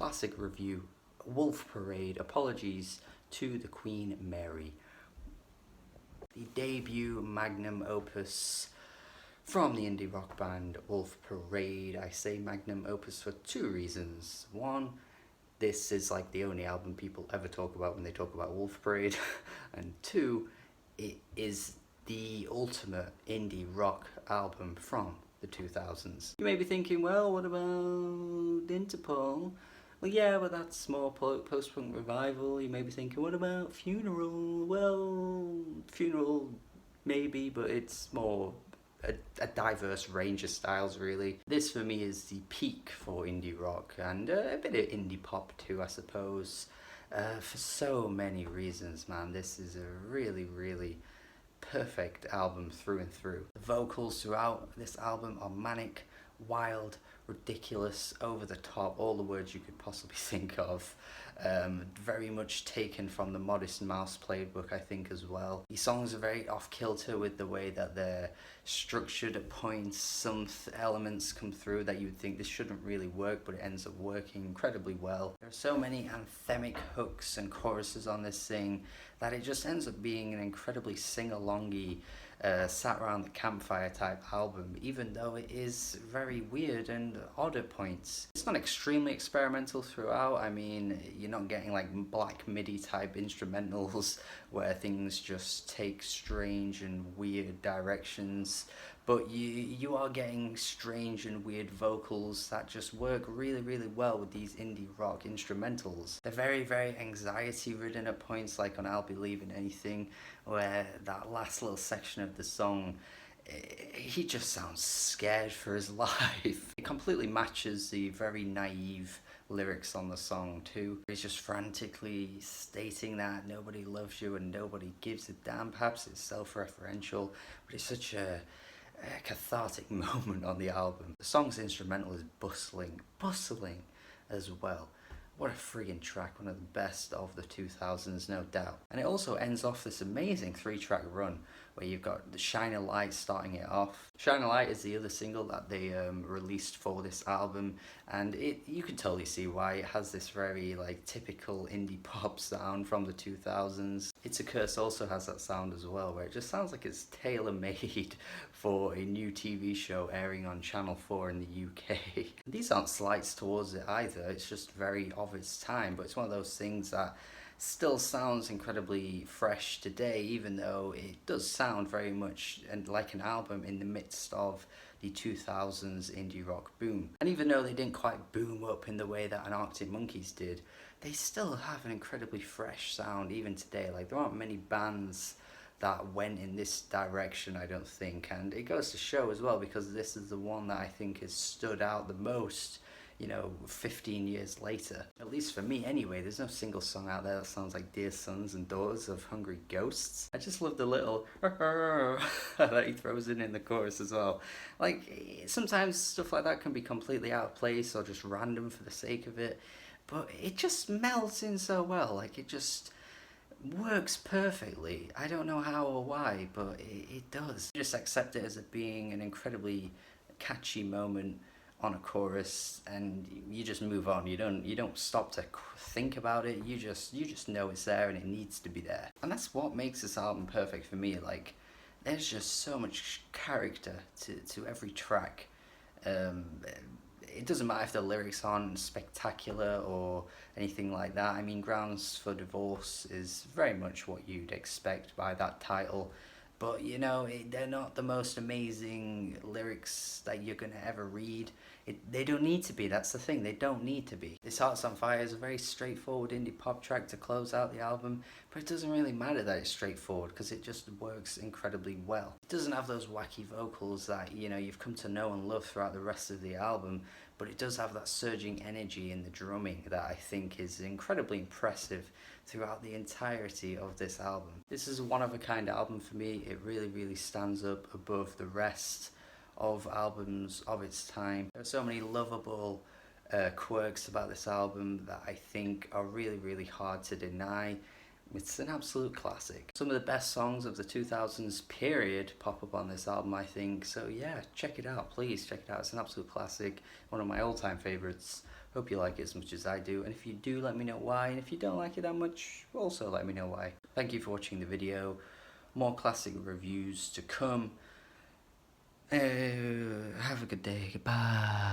classic review, Wolf Parade, Apologies to the Queen Mary. The debut magnum opus from the indie rock band Wolf Parade. I say magnum opus for two reasons. One, this is like the only album people ever talk about when they talk about Wolf Parade. And two, it is the ultimate indie rock album from the 2000s. You may be thinking, well, what about Interpol? Well, yeah, but that's more post-punk revival. You may be thinking, what about Funeral? Well, Funeral maybe, but it's more a diverse range of styles, really. This for me is the peak for indie rock and a bit of indie pop too, I suppose. For so many reasons, man. This is a really, really perfect album through and through. The vocals throughout this album are manic, wild, ridiculous, over the top, all the words you could possibly think of. Very much taken from the Modest Mouse playbook, I think, as well. These songs are very off-kilter with the way that they're structured at points. Some elements come through that you would think this shouldn't really work, but it ends up working incredibly well. There are so many anthemic hooks and choruses on this thing that it just ends up being an incredibly sing-alongy, sat around the campfire type album, even though it is very weird and odd at points. It's not extremely experimental throughout. I mean, you're not getting like black MIDI type instrumentals where things just take strange and weird directions, but you are getting strange and weird vocals that just work really, really well with these indie rock instrumentals. They're very, very anxiety ridden at points, like on I'll Be Leaving Anything, where that last little section of the song, he just sounds scared for his life. It completely matches the very naive lyrics on the song too. He's just frantically stating that nobody loves you and nobody gives a damn. Perhaps it's self-referential, but it's such a cathartic moment on the album. The song's instrumental is bustling as well. What a friggin' track, one of the best of the 2000s, no doubt. And it also ends off this amazing 3-track run where you've got the Shine a Light starting it off. Shine a Light is the other single that they released for this album, and you can totally see why. It has this very like typical indie pop sound from the 2000s. It's a Curse also has that sound as well, where it just sounds like it's tailor-made for a new TV show airing on Channel 4 in the UK. These aren't slights towards it either, it's just very of its time, but it's one of those things that still sounds incredibly fresh today, even though it does sound very much like an album in the midst of the 2000s indie rock boom. And even though they didn't quite boom up in the way that an Arctic Monkeys did, they still have an incredibly fresh sound even today. Like, there aren't many bands that went in this direction, I don't think, and it goes to show as well, because this is the one that I think has stood out the most, 15 years later. At least for me anyway. There's no single song out there that sounds like Dear Sons and Daughters of Hungry Ghosts. I just love the little that he throws in the chorus as well. Like, sometimes stuff like that can be completely out of place or just random for the sake of it, but it just melts in so well. Like, it just works perfectly. I don't know how or why, but it does. You just accept it as it being an incredibly catchy moment on a chorus, and you just move on. You don't stop to think about it. You just know it's there and it needs to be there. And that's what makes this album perfect for me. Like, there's just so much character to every track. It doesn't matter if the lyrics aren't spectacular or anything like that. I mean, Grounds for Divorce is very much what you'd expect by that title. But, they're not the most amazing lyrics that you're going to ever read. They don't need to be, that's the thing, they don't need to be. This Hearts on Fire is a very straightforward indie pop track to close out the album, but it doesn't really matter that it's straightforward, because it just works incredibly well. It doesn't have those wacky vocals that, you've come to know and love throughout the rest of the album, but it does have that surging energy in the drumming that I think is incredibly impressive throughout the entirety of this album. This is a one-of-a-kind album for me. It really, really stands up above the rest of albums of its time. There are so many lovable quirks about this album that I think are really, really hard to deny. It's an absolute classic. Some of the best songs of the 2000s period pop up on this album, I think. So yeah, check it out. Please check it out. It's an absolute classic. One of my all-time favorites. Hope you like it as much as I do. And if you do, let me know why. And if you don't like it that much, also let me know why. Thank you for watching the video. More classic reviews to come. Have a good day. Goodbye.